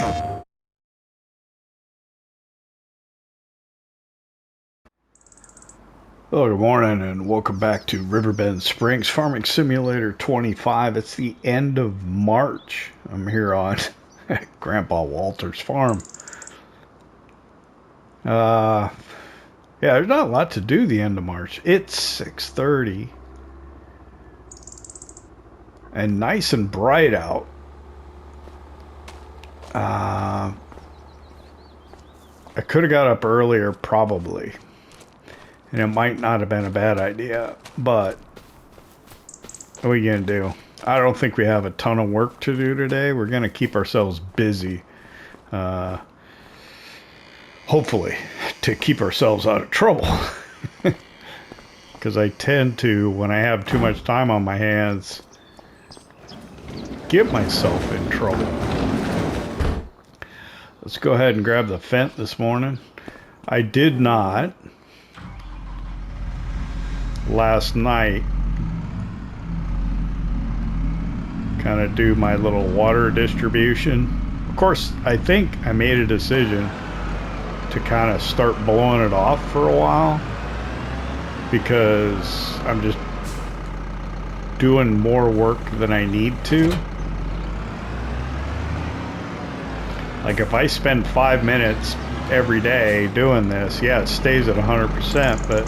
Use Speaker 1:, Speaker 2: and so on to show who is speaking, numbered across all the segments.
Speaker 1: Hello, good morning, and welcome back to Riverbend Springs Farming Simulator 25. It's the end of March. I'm here on Grandpa Walter's farm. Yeah, there's not a lot to do the end of March. It's 6:30 and nice and bright out. I could have got up earlier, probably. And it might not have been a bad idea, but what are we going to do? I don't think we have a ton of work to do today. We're going to keep ourselves busy, hopefully, to keep ourselves out of trouble. Because I tend to, when I have too much time on my hands, get myself in trouble. Let's go ahead and grab the fence this morning. I did not last night kind of do my little water distribution. Of course, I think I made a decision to kind of start blowing it off for a while because I'm just doing more work than I need to. Like if I spend 5 minutes every day doing this, yeah, it stays at 100%, but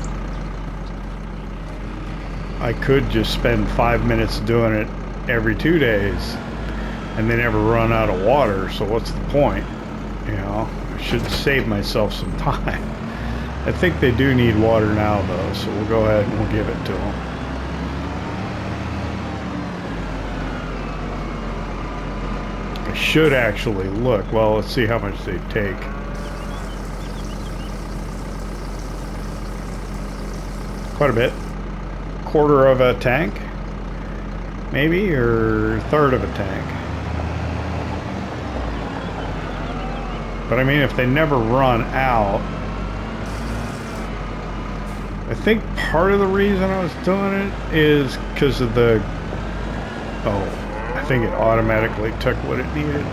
Speaker 1: I could just spend 5 minutes doing it every 2 days and then never run out of water. So what's the point? You know, I should save myself some time. I think they do need water now though, so we'll go ahead and we'll give it to them. I should actually look. Well, let's see how much they take. Quite a bit. Quarter of a tank, maybe, or third of a tank. But I mean, if they never run out, I think part of the reason I was doing it is because of the, I think it automatically took what it needed.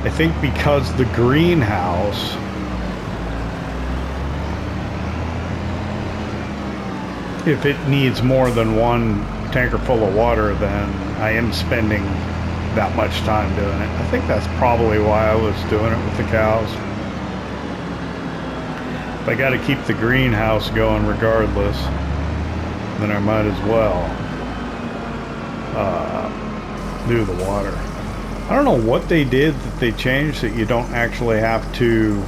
Speaker 1: I think because the greenhouse, if it needs more than one tanker full of water, then I am spending that much time doing it. I think that's probably why I was doing it with the cows. If I got to keep the greenhouse going regardless, then I might as well do the water. I don't know what they did that they changed that you don't actually have to,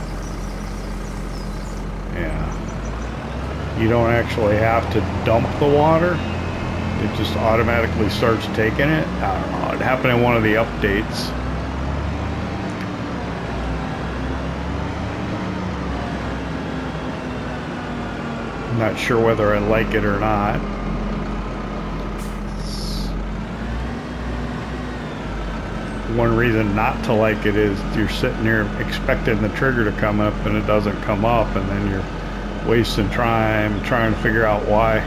Speaker 1: you don't actually have to dump the water. It just automatically starts taking it. I don't know. It happened in one of the updates. I'm not sure whether I like it or not. One reason not to like it is you're sitting there expecting the trigger to come up and it doesn't come up, and then you're wasting time trying to figure out why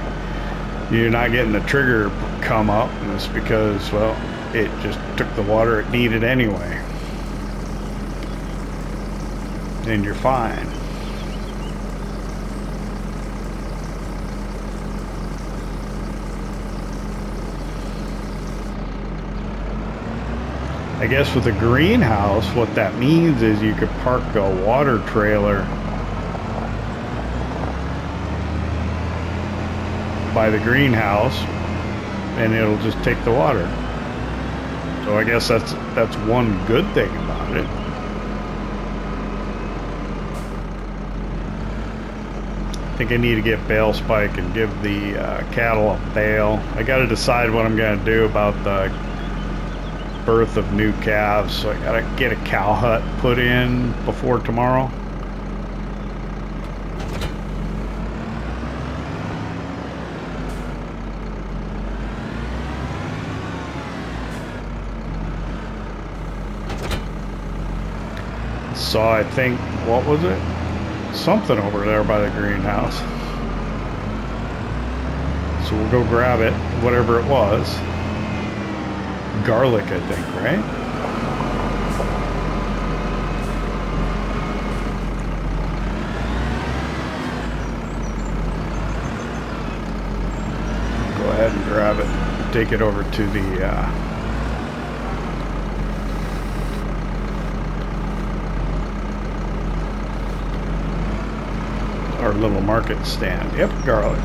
Speaker 1: you're not getting the trigger come up, and it's because, well, it just took the water it needed anyway, and you're fine. I guess with a greenhouse, what that means is you could park a water trailer by the greenhouse and it'll just take the water. So I guess that's one good thing about it. I think I need to get bale spike and give the cattle a bale. I got to decide what I'm going to do about the birth of new calves, so I got to get a cow hut put in before tomorrow. Saw, I think, what was it? Something over there by the greenhouse. So we'll go grab it, whatever it was. Garlic, I think, right? take it over to the our little market stand. Yep, garlic.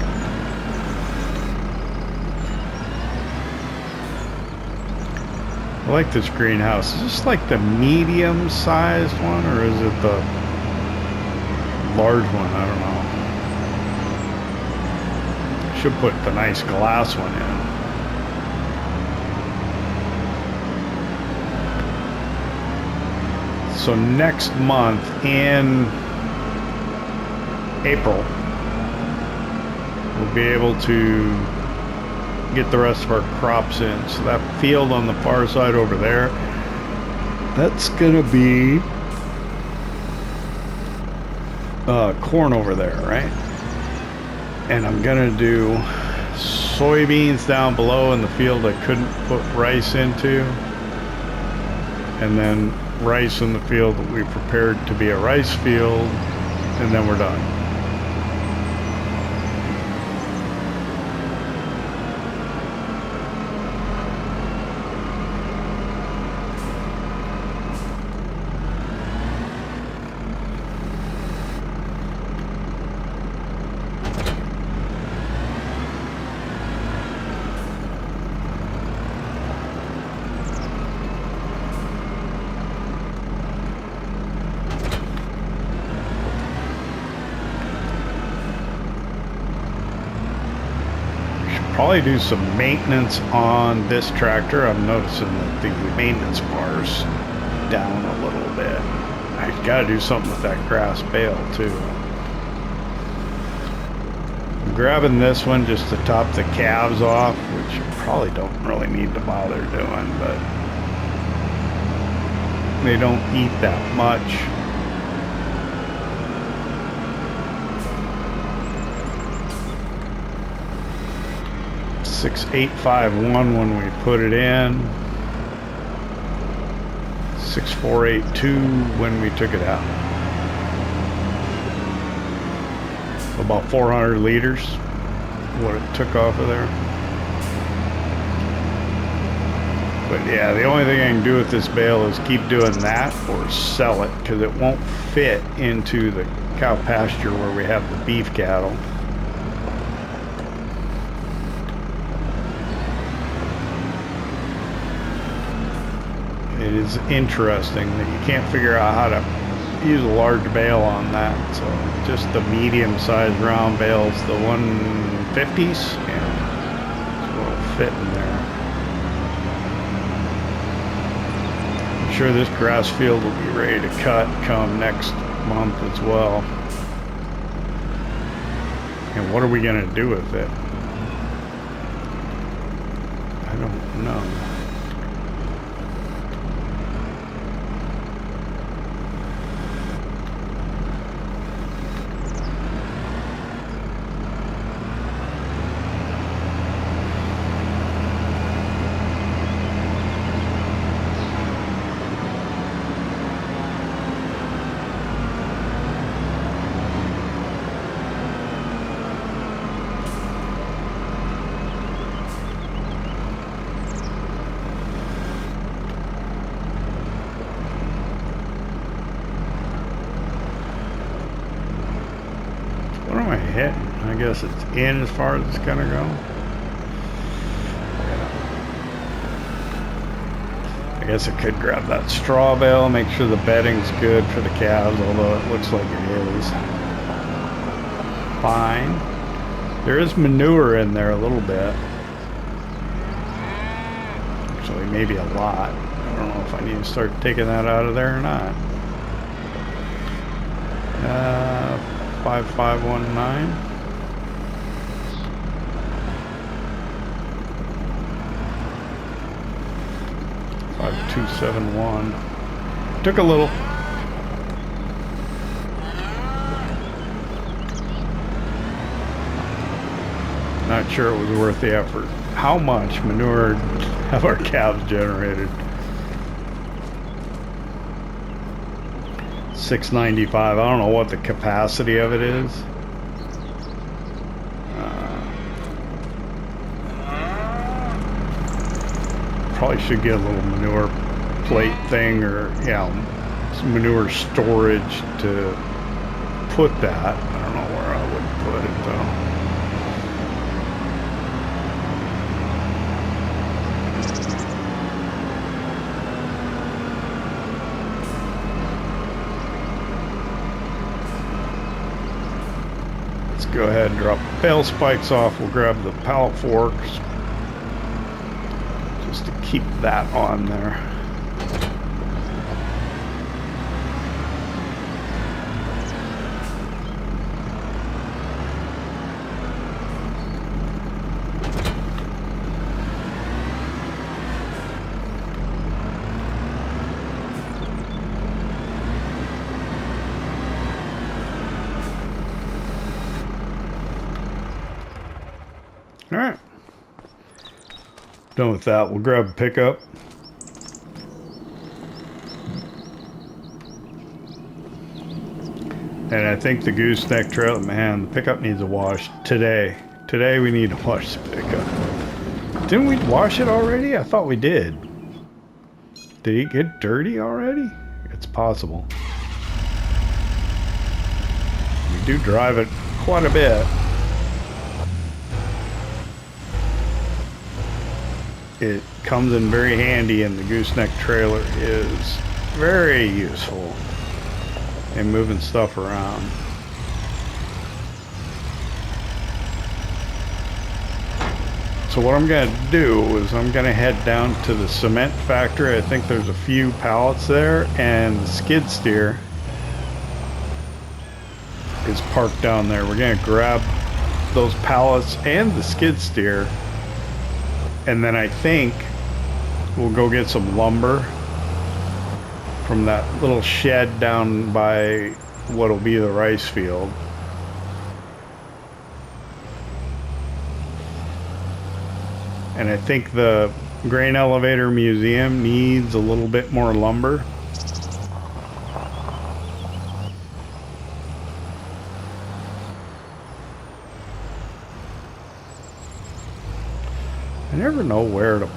Speaker 1: I like this greenhouse. Is this like the medium-sized one, or is it the large one? I don't know. Should put the nice glass one in. So next month in April, we'll be able to get the rest of our crops in. So that field on the far side over there, that's gonna be corn over there, right? And I'm gonna do soybeans down below in the field I couldn't put rice into, and then rice in the field that we prepared to be a rice field, and then we're done. Probably do some maintenance on this tractor. I'm noticing that the maintenance bar's down a little bit. I gotta do something with that grass bale too. I'm grabbing this one just to top the calves off, which you probably don't really need to bother doing, but they don't eat that much. 6851 when we put it in, 6482 when we took it out. About 400 liters, what it took off of there. But yeah, the only thing I can do with this bale is keep doing that or sell it, because it won't fit into the cow pasture where we have the beef cattle. It is interesting that you can't figure out how to use a large bale on that. So just the medium-sized round bales, the 150s, yeah, will fit in there. I'm sure this grass field will be ready to cut come next month as well. And what are we going to do with it? I don't know. I guess it's in as far as it's gonna go. Yeah. I guess I could grab that straw bale, make sure the bedding's good for the calves, although it looks like it is. Fine. There is manure in there a little bit. Actually, maybe a lot. I don't know if I need to start taking that out of there or not. 5519. 5271. Took a little. Not sure it was worth the effort. How much manure have our calves generated? 695. I don't know what the capacity of it is. probably should get a little manure plate thing, or some manure storage to put that. I don't know where I would put it though. Go ahead and drop the bale spikes off. We'll grab the pallet forks just to keep that on there. Alright. Done with that. We'll grab a pickup. And I think the gooseneck trailer, man, the pickup needs a wash today. Today we need to wash the pickup. Didn't we wash it already? I thought we did. Did it get dirty already? It's possible. We do drive it quite a bit. It comes in very handy, and the gooseneck trailer is very useful in moving stuff around. So what I'm going to do is I'm going to head down to the cement factory. I think there's a few pallets there, and the skid steer is parked down there. We're going to grab those pallets and the skid steer. And then I think we'll go get some lumber from that little shed down by what'll be the rice field. And I think the grain elevator museum needs a little bit more lumber. I never know where to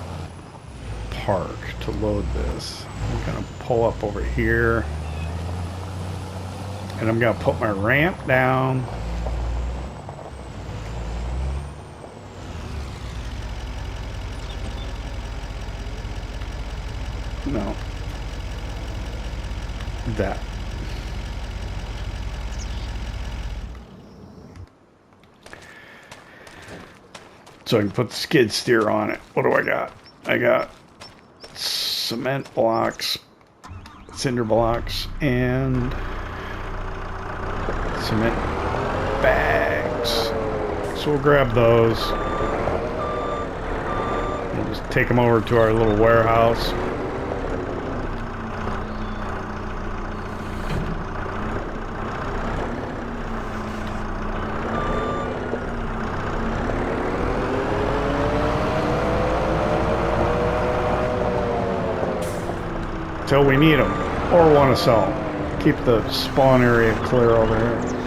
Speaker 1: park to load this. I'm gonna pull up over here, and I'm gonna put my ramp down. No. That. So I can put the skid steer on it. What do I got? I got cement blocks, cinder blocks, and cement bags. So we'll grab those. We'll just take them over to our little warehouse. Till we need them or want to sell them. Keep the spawn area clear over here.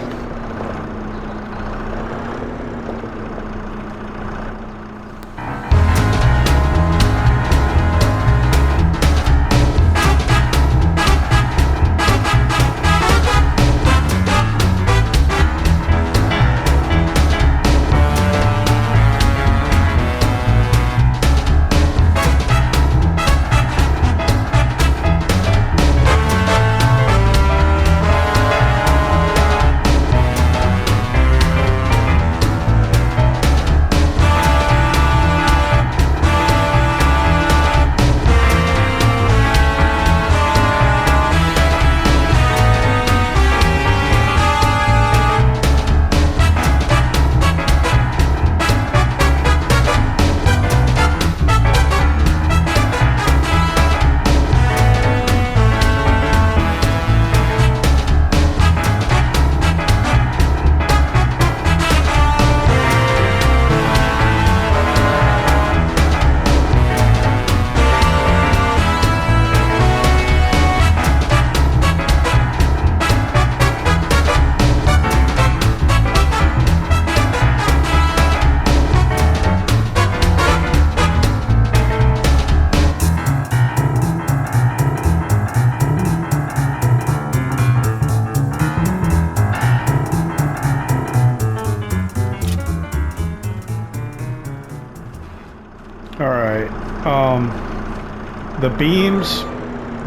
Speaker 1: The beams,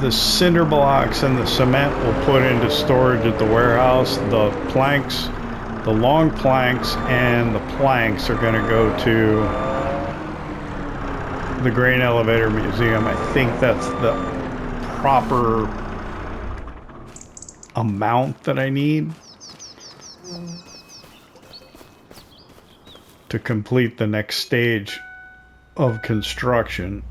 Speaker 1: the cinder blocks, and the cement we'll put into storage at the warehouse. The planks, the long planks, and the planks are going to go to the Grain Elevator Museum. I think that's the proper amount that I need to complete the next stage of construction.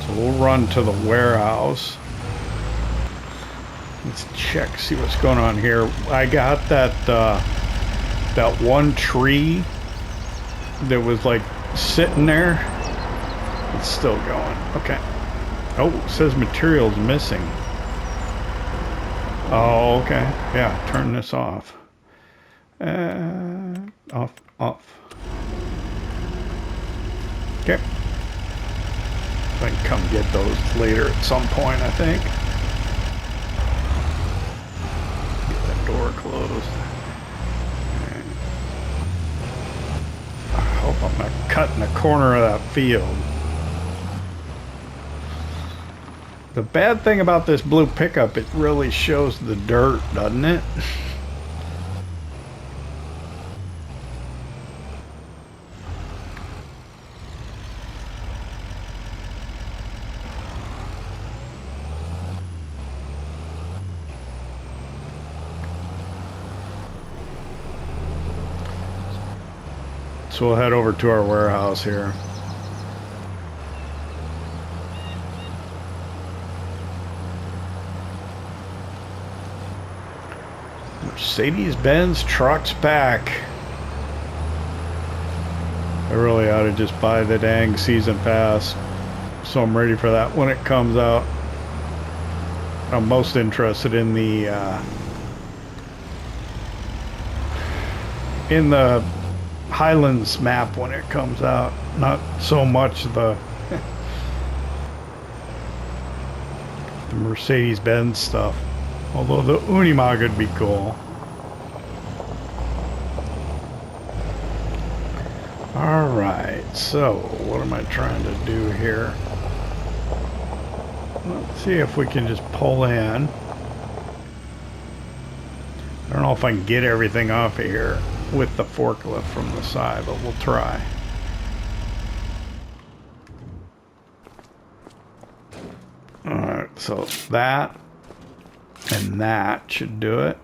Speaker 1: So we'll run to the warehouse. Let's check, see what's going on here. I got that that one tree that was like sitting there. It's still going. Okay. Oh, it says materials missing. Oh, okay. Yeah, turn this off. Off. Okay. I can come get those later at some point, I think. Get that door closed. I hope I'm not cutting the corner of that field. The bad thing about this blue pickup, it really shows the dirt, doesn't it? So we'll head over to our warehouse here. Mercedes-Benz trucks back. I really ought to just buy the dang season pass, so I'm ready for that when it comes out. I'm most interested in the Highlands map when it comes out, not so much the Mercedes-Benz stuff, although the Unimog would be cool. Alright, so what am I trying to do here? Let's see if we can just pull in. I don't know if I can get everything off of here with the forklift from the side, but we'll try. Alright, so that and that should do it.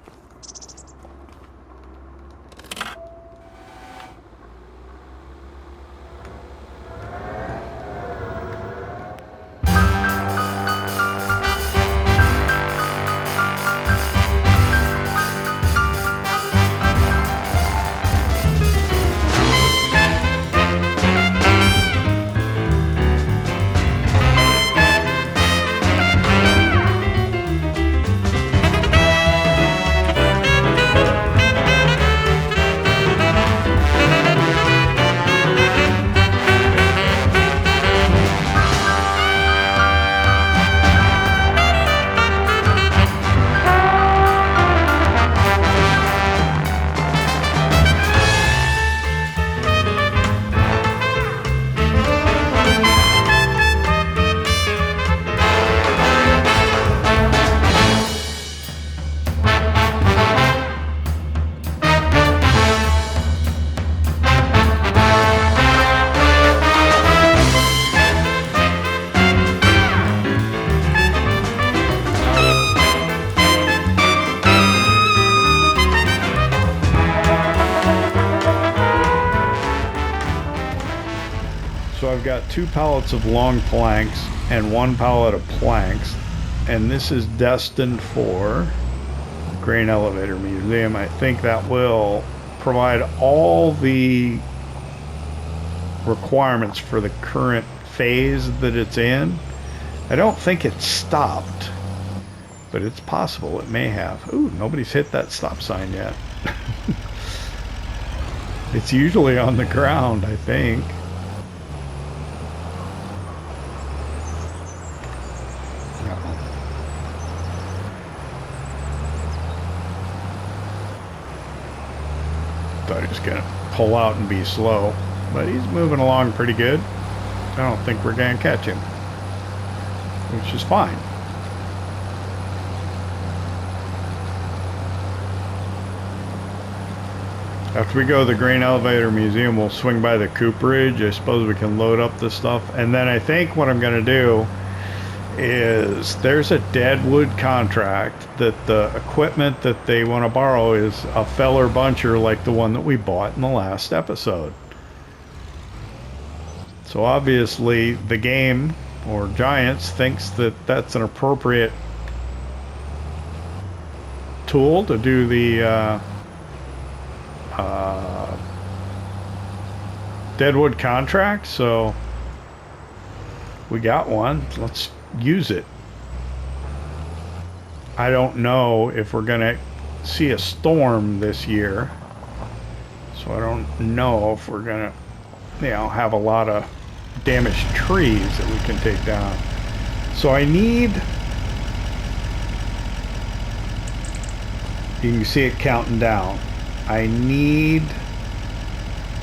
Speaker 1: So I've got 2 pallets of long planks and 1 pallet of planks, and this is destined for the Grain Elevator Museum. I think that will provide all the requirements for the current phase that it's in. I don't think it's stopped, but it's possible it may have. Ooh, nobody's hit that stop sign yet. It's usually on the ground, I think. Thought he was gonna pull out and be slow, but he's moving along pretty good. I don't think we're gonna catch him, which is fine. After we go to the Grain Elevator Museum, we'll swing by the cooperage. I suppose we can load up the stuff. And then I think what I'm going to do is there's a deadwood contract that the equipment that they want to borrow is a feller buncher like the one that we bought in the last episode. So obviously the game, or Giants, thinks that that's an appropriate tool to do the deadwood contract, so we got one. Let's use it. I don't know if we're gonna see a storm this year, so I don't know if we're gonna, you know, have a lot of damaged trees that we can take down. So I need, you can see it counting down. I need,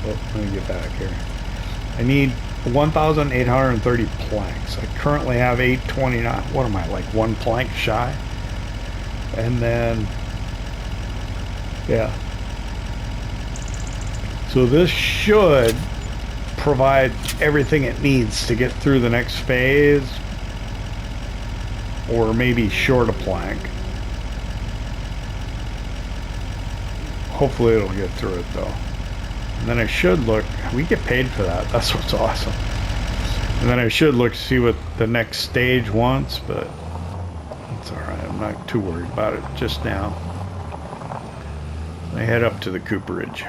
Speaker 1: oh, let me get back here. I need 1,830 planks. I currently have 829. What am I, like one plank shy? And then, yeah. So this should provide everything it needs to get through the next phase, or maybe short a plank. Hopefully it'll get through it though. And then I should look, we get paid for that, that's what's awesome. And then I should look to see what the next stage wants, but it's alright, I'm not too worried about it just now. I head up to the cooperage.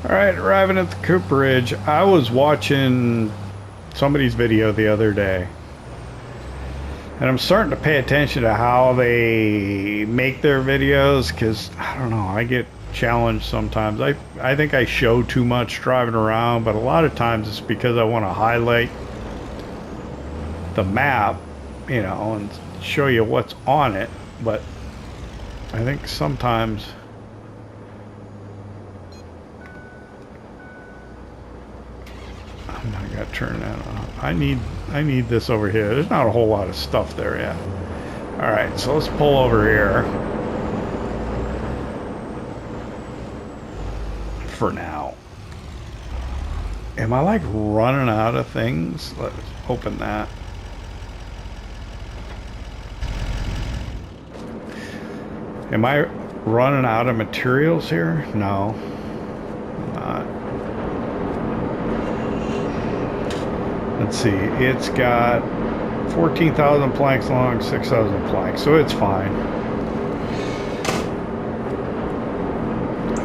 Speaker 1: Alright, arriving at the cooperage. I was watching somebody's video the other day, and I'm starting to pay attention to how they make their videos, because, I don't know, I get challenged sometimes. I think I show too much driving around, but a lot of times it's because I want to highlight the map, you know, and show you what's on it. But I think sometimes I'm not gonna turn that on. I need this over here. There's not a whole lot of stuff there yet. Alright, so let's pull over here for now. Am I like running out of things? Let's open that. Am I running out of materials here? No, I'm not. Let's see, it's got 14,000 planks long, 6,000 planks, so it's fine.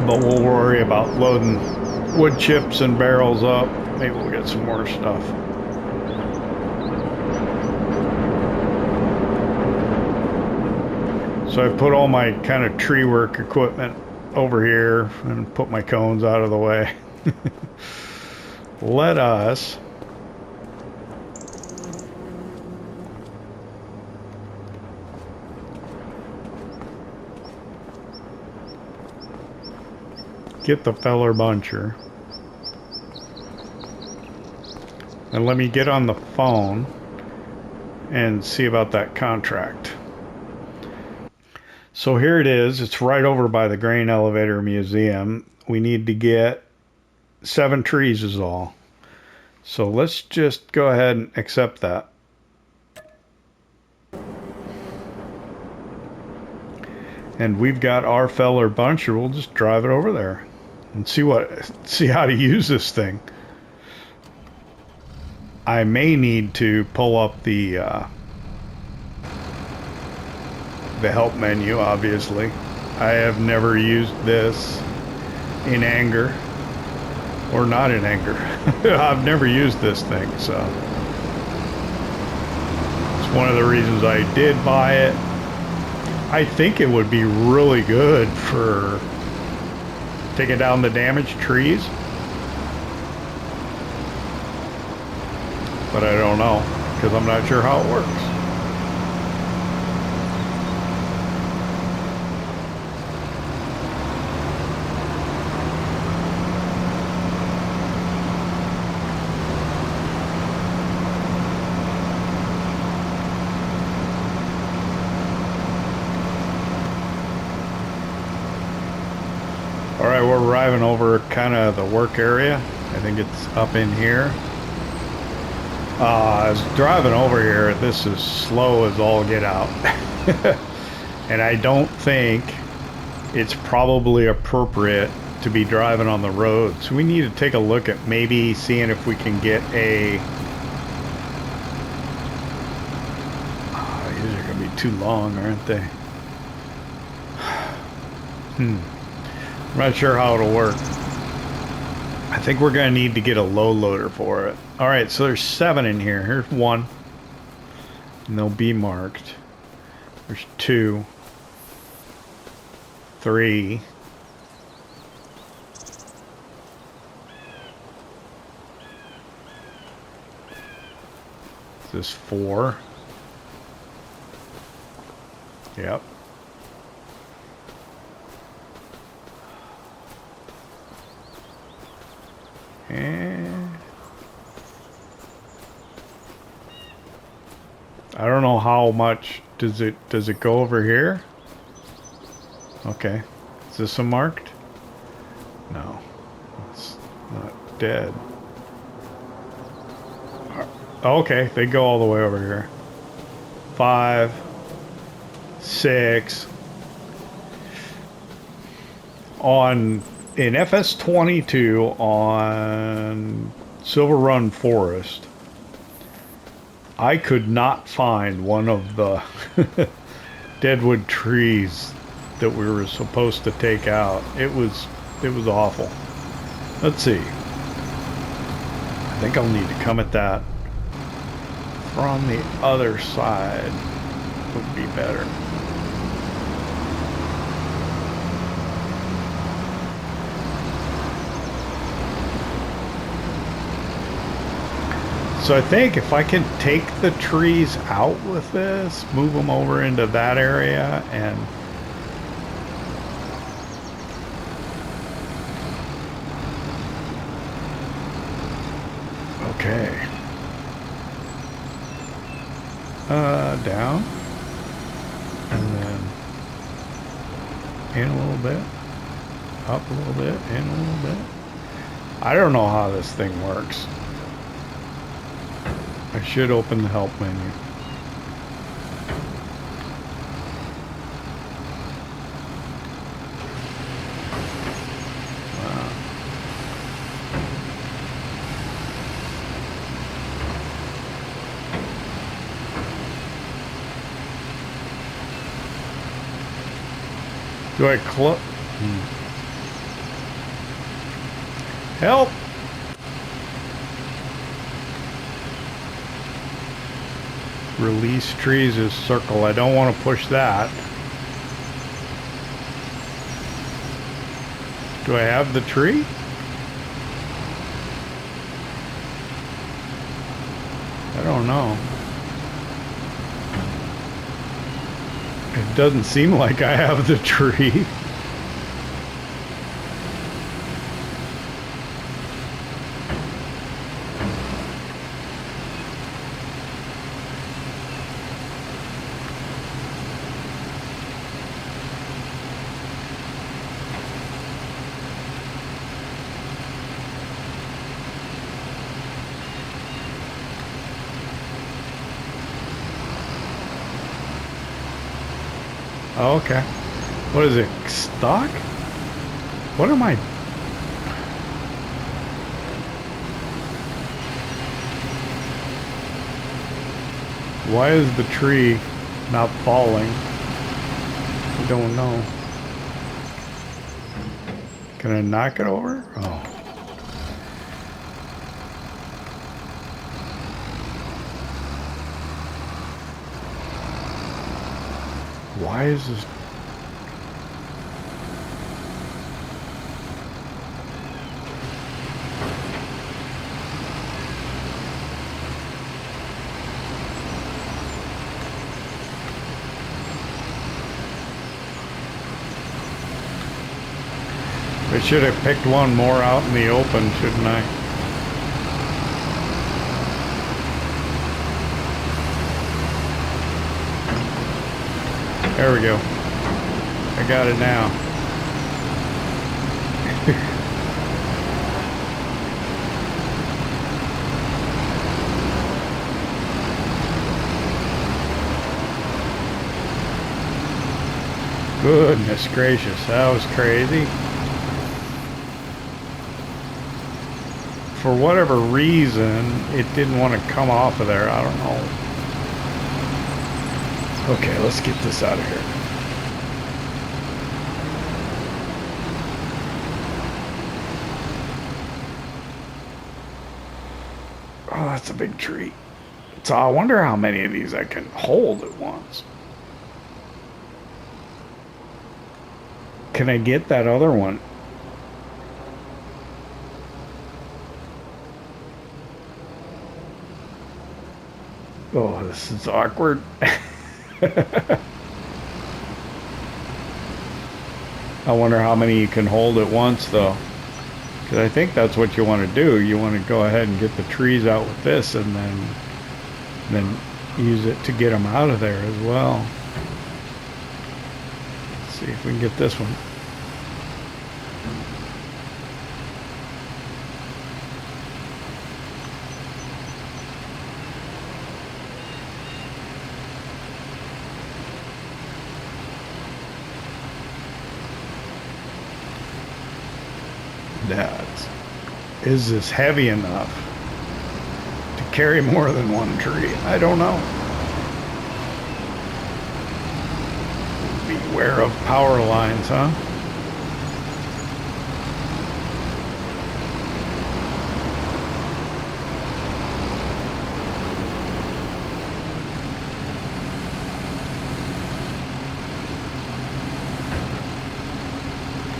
Speaker 1: But we'll worry about loading wood chips and barrels up. Maybe we'll get some more stuff. So I put all my kind of tree work equipment over here and put my cones out of the way. Let us get the feller buncher, and let me get on the phone and see about that contract. So here it is. It's right over by the Grain Elevator Museum. We need to get 7 trees is all. So let's just go ahead and accept that. And we've got our feller buncher. We'll just drive it over there and see how to use this thing. I may need to pull up the help menu, obviously. I have never used this in anger, or not in anger. I've never used this thing, so it's one of the reasons I did buy it. I think it would be really good for taking down the damaged trees, but I don't know, because I'm not sure how it works. All right, we're arriving over kind of the work area. I think it's up in here. I was driving over here. This is slow as all get out. And I don't think it's probably appropriate to be driving on the road. So we need to take a look at maybe seeing if we can get a... Oh, these are going to be too long, aren't they? I'm not sure how it'll work. I think we're going to need to get a low loader for it. All right, so there's 7 in here. Here's 1. And they'll be marked. There's 2. 3. This is 4. Yep. And I don't know how much does it go over here? Okay. Is this a marked? No. It's not dead. Okay, they go all the way over here. 5, 6. In FS22 on Silver Run Forest, I could not find one of the deadwood trees that we were supposed to take out. It was awful. Let's see. I think I'll need to come at that from the other side. Would be better. So I think if I can take the trees out with this, move them over into that area, and okay. Down, and then in a little bit, up a little bit, in a little bit. I don't know how this thing works. I should open the help menu. Wow. Do I close? Help! Release trees is circle. I don't want to push that. Do I have the tree? I don't know. It doesn't seem like I have the tree. Oh, okay. What is it? Stock? What am I? Why is the tree not falling? I don't know. Can I knock it over? Oh. Why is this? I should have picked one more out in the open, shouldn't I? There we go. I got it now. Goodness gracious, that was crazy. For whatever reason, it didn't want to come off of there. I don't know. Okay, let's get this out of here. Oh, that's a big tree. So I wonder how many of these I can hold at once. Can I get that other one? Oh, this is awkward. I wonder how many you can hold at once, though. Because I think that's what you want to do. You want to go ahead and get the trees out with this and then use it to get them out of there as well. Let's see if we can get this one. Is this heavy enough to carry more than one tree? I don't know. Beware of power lines, huh?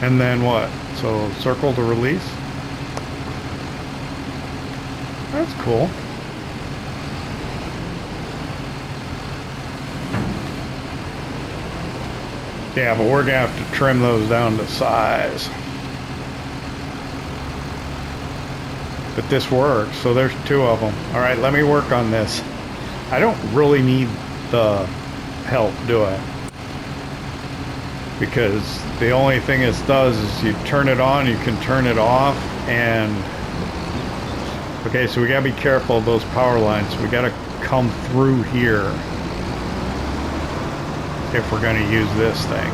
Speaker 1: And then what? So circle to release? That's cool. Yeah, but we're gonna have to trim those down to size. But this works, so there's two of them. All right, let me work on this. I don't really need the help, do I? Because the only thing this does is you turn it on, you can turn it off, and okay, so we gotta be careful of those power lines. We gotta come through here if we're gonna use this thing.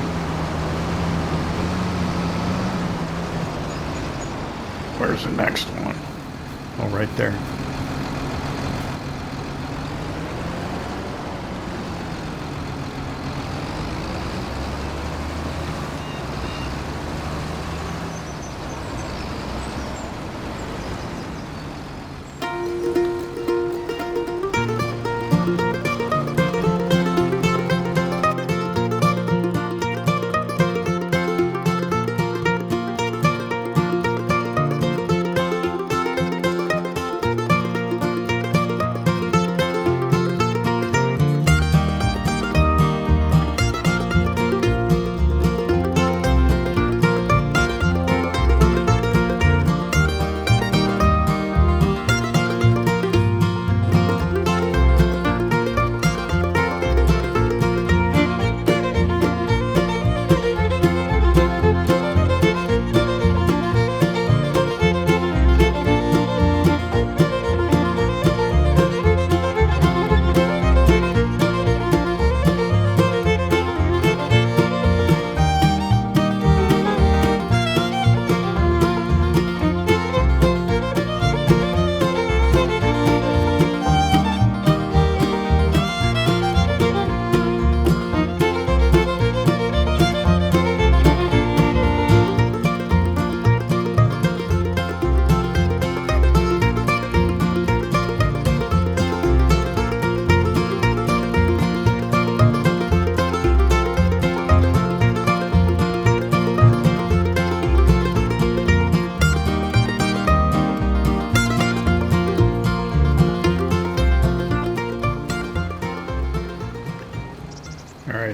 Speaker 1: Where's the next one? Oh, right there.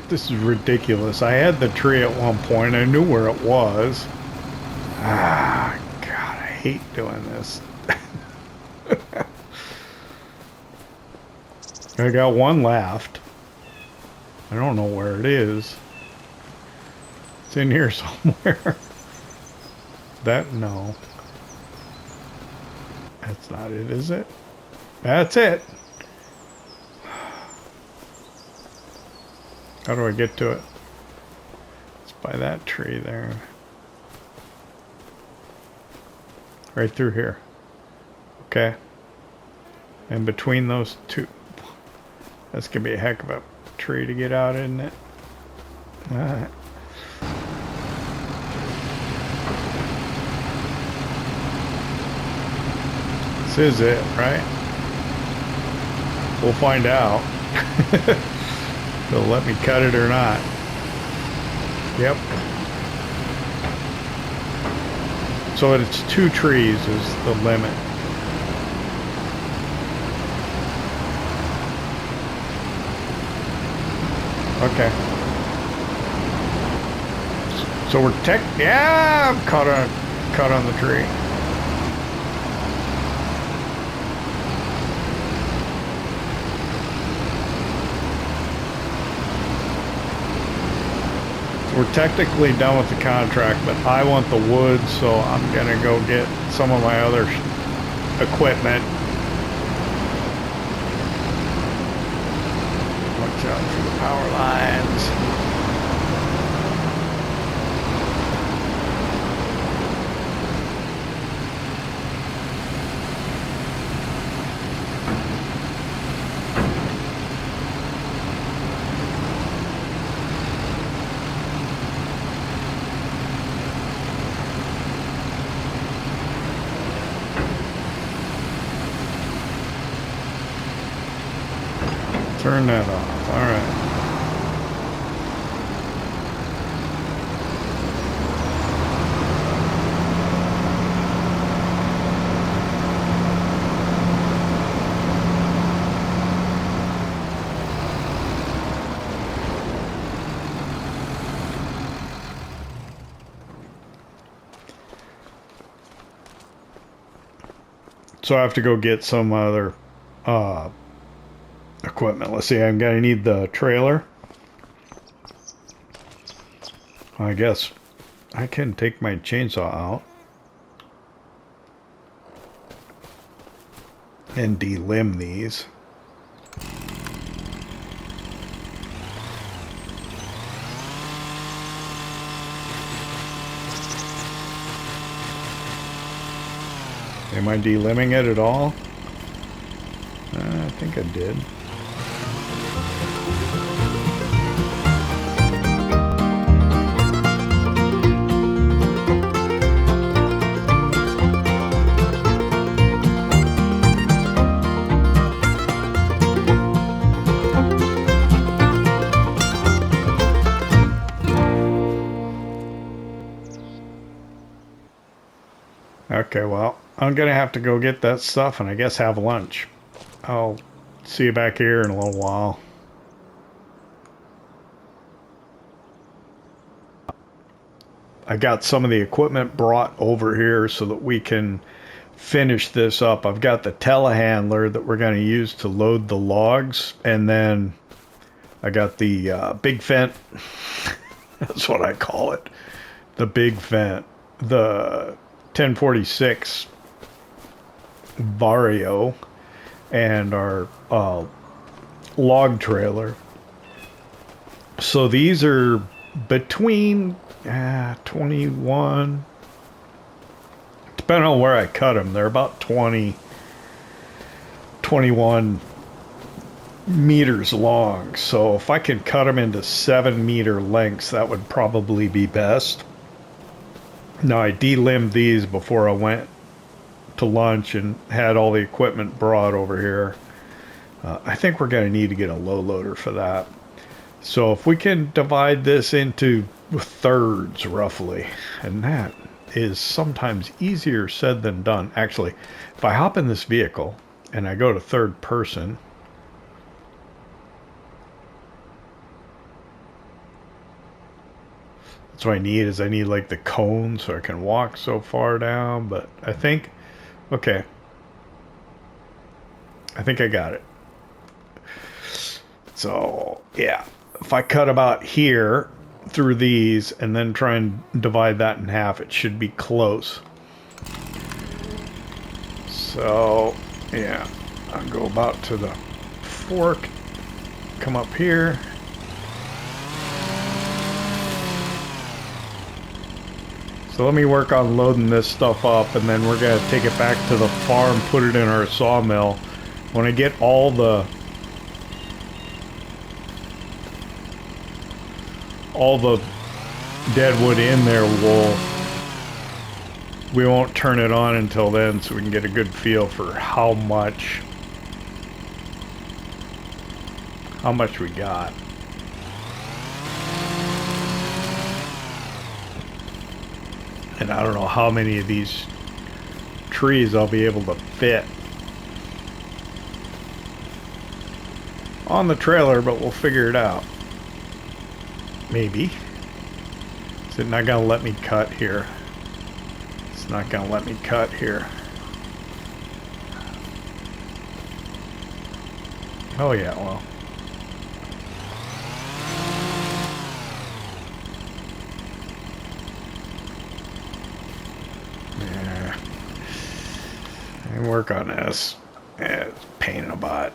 Speaker 1: This is ridiculous. I had the tree at one point. I knew where it was. Ah, God, I hate doing this. I got one left. I don't know where it is. It's in here somewhere. That, no. That's not it, is it? That's it. How do I get to it? It's by that tree there. Right through here. Okay. And between those two. That's gonna be a heck of a tree to get out, isn't it? Alright. This is it, right? We'll find out. They'll let me cut it or not. Yep. So it's 2 trees is the limit. Okay. So we're yeah, I'm caught on the tree. So we're technically done with the contract, but I want the wood, so I'm gonna go get some of my other equipment. Watch out for the power lines. Turn that off. All right. So I have to go get some other equipment. Let's see, I'm gonna need the trailer. I guess I can take my chainsaw out and delimb these. Am I delimbing it at all? I think I did. Okay, well, I'm gonna have to go get that stuff and I guess have lunch. I'll see you back here in a little while. I got some of the equipment brought over here so that we can finish this up. I've got the telehandler that we're going to use to load the logs, and then I got the big vent. That's what I call it. The big vent. The 1046 Vario and our log trailer. So these are between 21, depending on where I cut them, they're about 21 meters long. So if I can cut them into 7-meter lengths, that would probably be best. Now I delimbed these before I went to lunch and had all the equipment brought over here. I think we're going to need to get a low loader for that. So if we can divide this into thirds roughly, and that is sometimes easier said than done. Actually, if I hop in this vehicle and I go to third person, that's what I need, is I need like the cone so I can walk so far down. But I think, okay, I think I got it. So yeah, if I cut about here, through these and then try and divide that in half. It should be close. So, yeah, I'll go about to the fork, come up here. So let me work on loading this stuff up, and then we're going to take it back to the farm, put it in our sawmill. When I get all the deadwood in there, we won't turn it on until then, so we can get a good feel for how much we got. And I don't know how many of these trees I'll be able to fit on the trailer, but we'll figure it out. Maybe. Is it not gonna let me cut here? It's not gonna let me cut here. Oh yeah, well. Yeah. I can work on this. Yeah, it's a pain in the butt.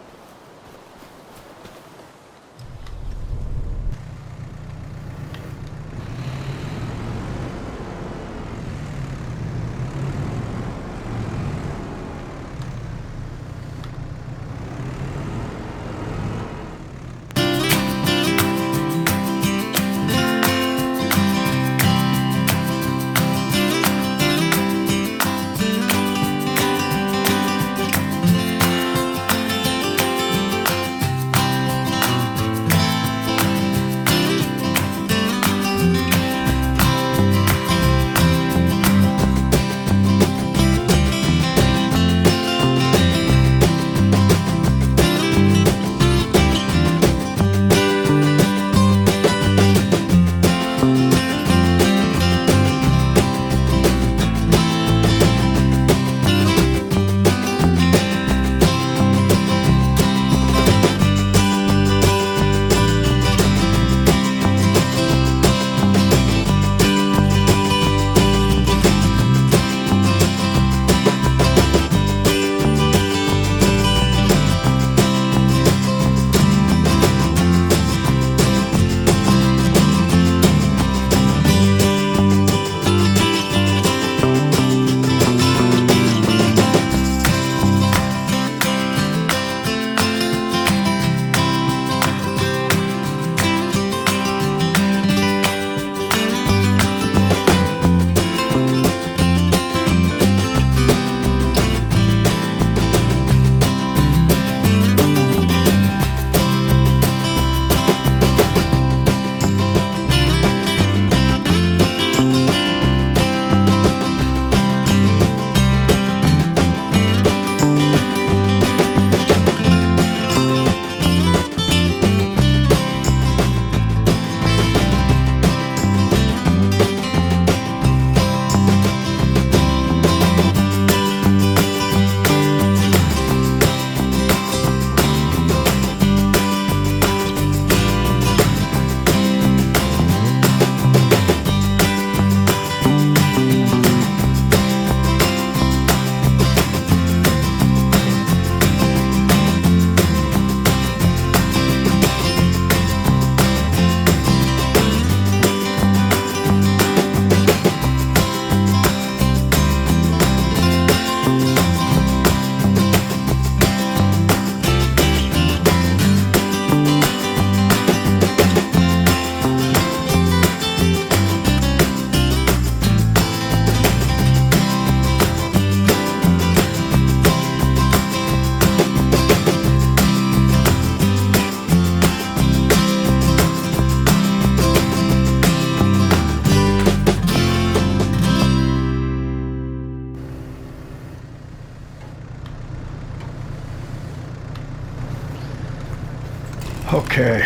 Speaker 1: Okay.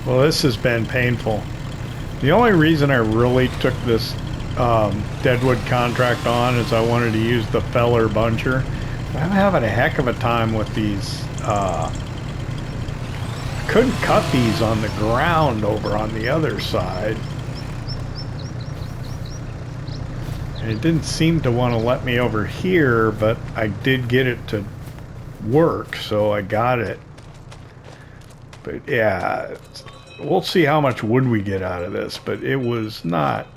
Speaker 1: Well, this has been painful. The only reason I really took this deadwood contract on is I wanted to use the feller buncher. I'm having a heck of a time with these couldn't cut these on the ground over on the other side. And it didn't seem to want to let me over here, but I did get it to work, so I got it. But yeah, we'll see how much wood we get out of this, but it was not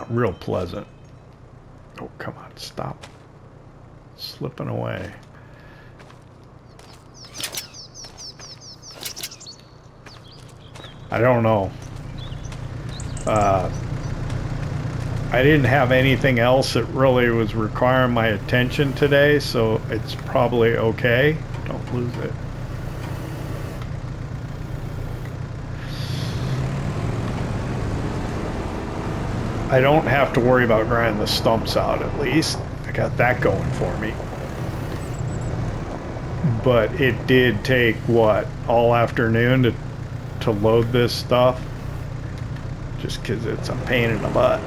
Speaker 1: real pleasant. Oh, come on, stop slipping away. I don't know. I didn't have anything else that really was requiring my attention today, so it's probably okay. Don't lose it. I don't have to worry about grinding the stumps out, at least. I got that going for me. But it did take, what, all afternoon to load this stuff? Just because it's a pain in the butt.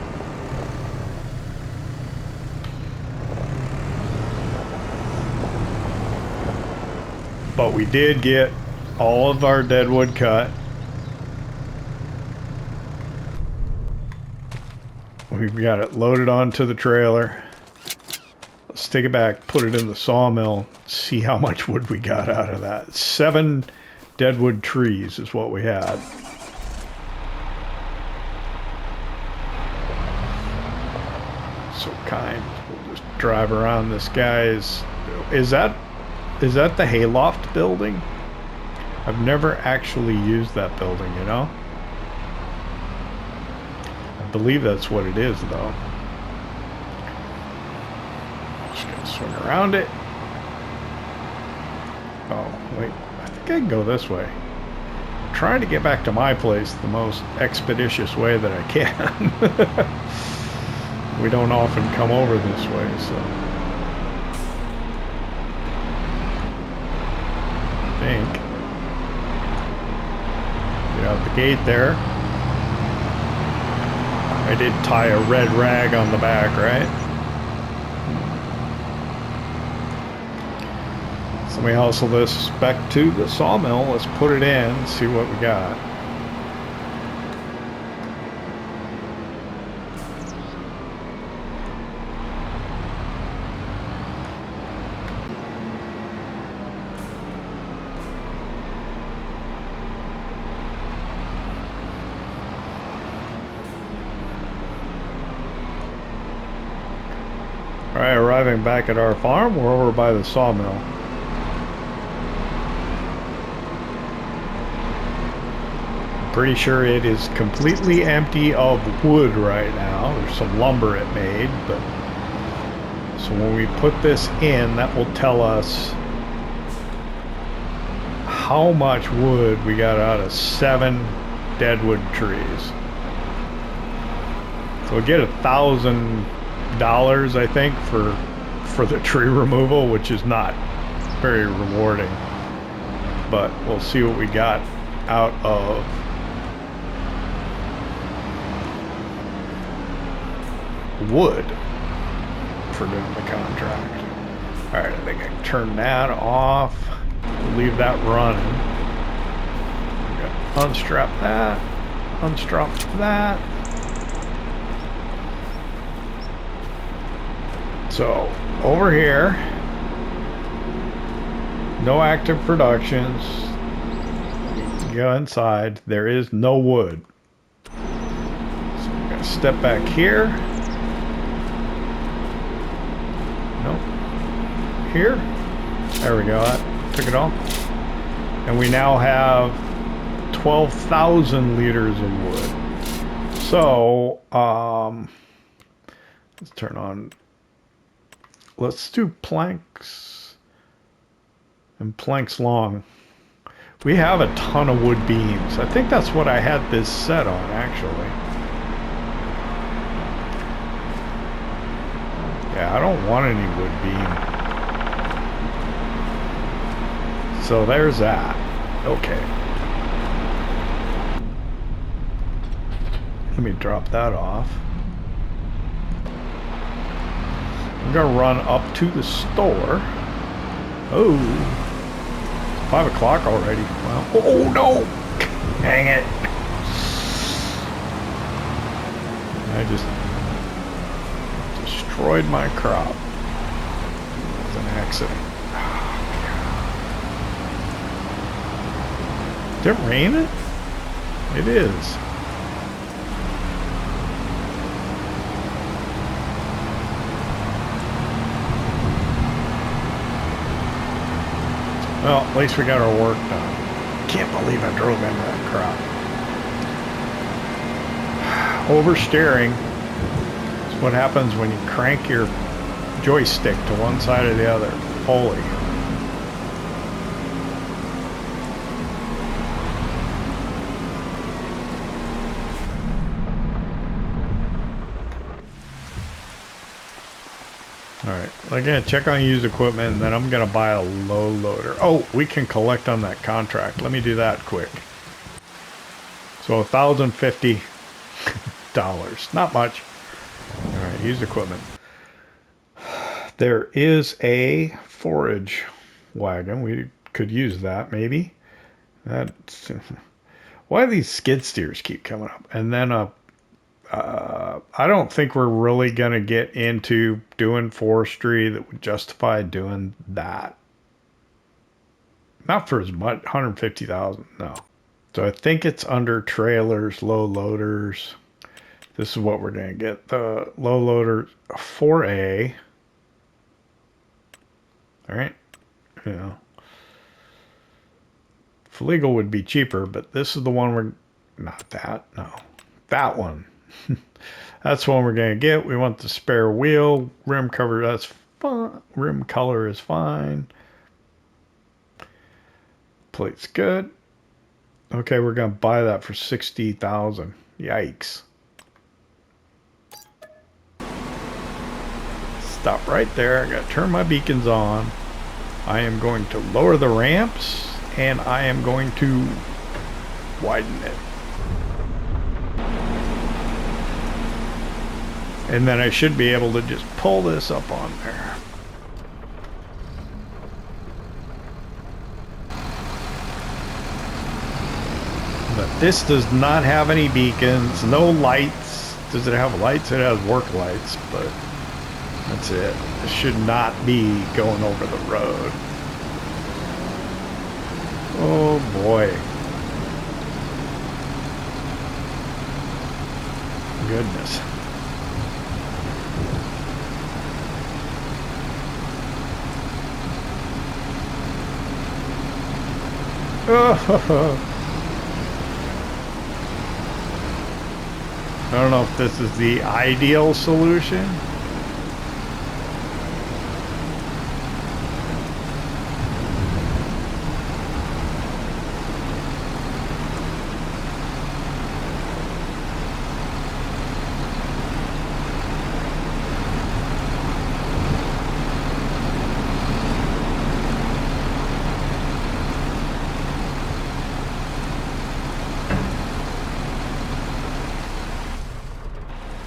Speaker 1: But we did get all of our deadwood cut. We've got it loaded onto the trailer. Let's take it back, put it in the sawmill, see how much wood we got out of that. 7 deadwood trees is what we had. So kind. We'll just drive around this guy's... Is that the hayloft building? I've never actually used that building, you know? I believe that's what it is, though. Just gonna swing around it. Oh, wait. I think I can go this way. I'm trying to get back to my place the most expeditious way that I can. We don't often come over this way, so... I think. Get out the gate there. I did tie a red rag on the back, right? So we hustle this back to the sawmill. Let's put it in, see what we got. Alright, arriving back at our farm, we're over by the sawmill. Pretty sure it is completely empty of wood right now. There's some lumber it made, but... So when we put this in, that will tell us how much wood we got out of 7 deadwood trees. So we'll get $1,000, I think, for the tree removal, which is not very rewarding. But we'll see what we got out of wood for doing the contract. Alright, I think I can turn that off. Leave that running. Unstrap that. Unstrap that. So, over here, no active productions. Go inside. There is no wood. So I'm going to step back here. Nope. Here. There we go. That took it off. And we now have 12,000 liters of wood. So, let's turn on. Let's do planks and planks long. We have a ton of wood beams. I think that's what I had this set on, actually. Yeah, I don't want any wood beam. So there's that. Okay. Let me drop that off. I'm gonna run up to the store. Oh. 5 o'clock already. Wow. Oh no! Dang it! I just destroyed my crop. It was an accident. Is it raining? It is. Well, at least we got our work done. Can't believe I drove into that crop. Oversteering is what happens when you crank your joystick to one side or the other. Holy. Alright, I'm going to check on used equipment and then I'm going to buy a low loader. Oh, we can collect on that contract. Let me do that quick. So $1,050. Not much. Alright, used equipment. There is a forage wagon. We could use that maybe. That's, why do these skid steers keep coming up? And then I don't think we're really going to get into doing forestry that would justify doing that. Not for as much, 150,000, no. So I think it's under trailers, low loaders. This is what we're going to get. The low loader 4A. All right. You know. Legal would be cheaper, but this is the one we're... Not that, no. That one. That's one we're going to get. We want the spare wheel. Rim cover, that's fine. Rim color is fine. Plate's good. Okay, we're going to buy that for $60,000. Yikes. Stop right there. I got to turn my beacons on. I am going to lower the ramps and I am going to widen it. And then I should be able to just pull this up on there. But this does not have any beacons, no lights. Does it have lights? It has work lights, but that's it. It should not be going over the road. Oh boy. Goodness. I don't know if this is the ideal solution.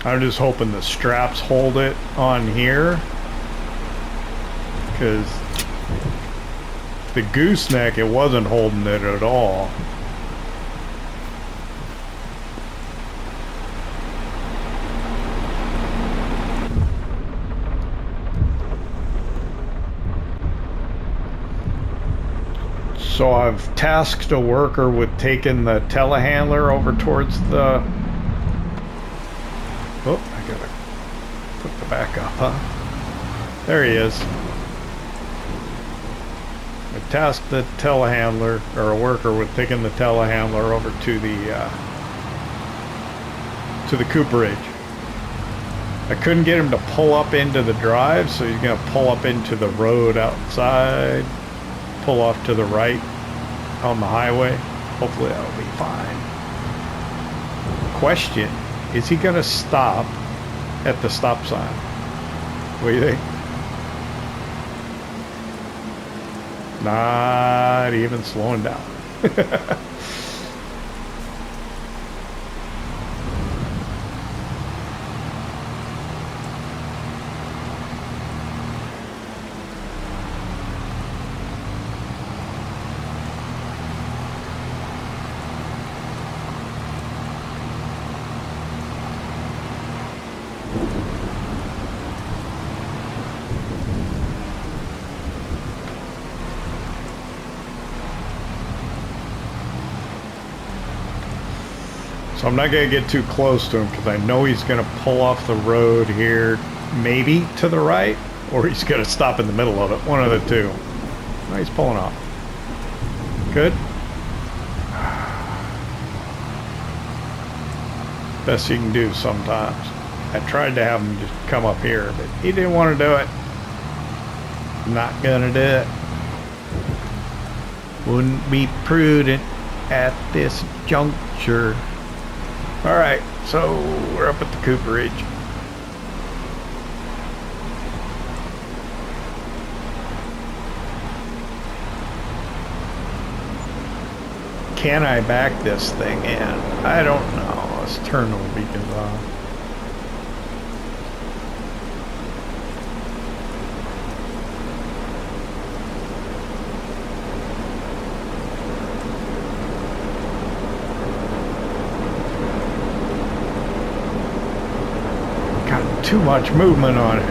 Speaker 1: I'm just hoping the straps hold it on here, because the gooseneck, it wasn't holding it at all. So I've tasked a worker with taking the telehandler over towards the... Oh, I gotta put the back up, huh? There he is. I tasked the telehandler, or a worker with taking the telehandler over to the cooperage. I couldn't get him to pull up into the drive, so he's gonna pull up into the road outside, pull off to the right on the highway. Hopefully that'll be fine. Question. Is he going to stop at the stop sign? What do you think? Not even slowing down. So I'm not going to get too close to him because I know he's going to pull off the road here, maybe to the right, or he's going to stop in the middle of it. One of the two. Oh, he's pulling off. Good. Best you can do sometimes. I tried to have him just come up here, but he didn't want to do it. Not gonna do it. Wouldn't be prudent at this juncture. Alright, so we're up at the cooperage. Can I back this thing in? I don't know. Let's turn the beacons on. Got too much movement on it.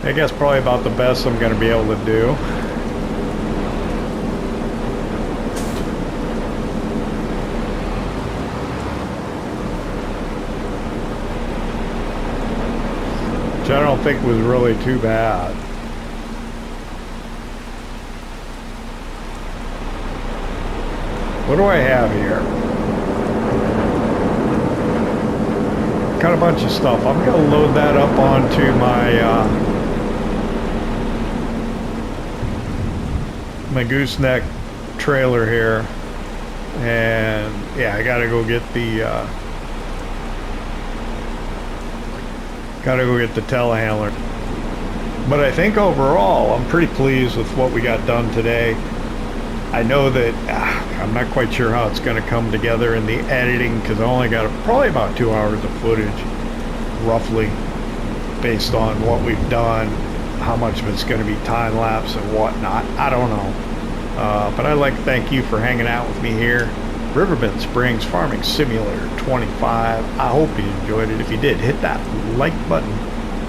Speaker 1: I guess probably about the best I'm going to be able to do. Which I don't think was really too bad. What do I have here? Got a bunch of stuff. I'm going to load that up onto my gooseneck trailer here, and yeah, I gotta go get the telehandler. But I think overall I'm pretty pleased with what we got done today. I know that I'm not quite sure how it's going to come together in the editing because I only got probably about 2 hours of footage, roughly, based on what we've done. How much of it's going to be time lapse and whatnot, I don't know. But I'd like to thank you for hanging out with me here. Riverbend Springs Farming Simulator 25. I hope you enjoyed it. If you did, hit that like button.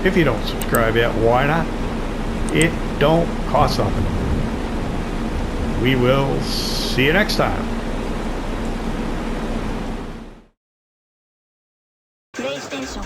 Speaker 1: If you don't subscribe yet, why not? It don't cost nothing. We will see you next time.
Speaker 2: PlayStation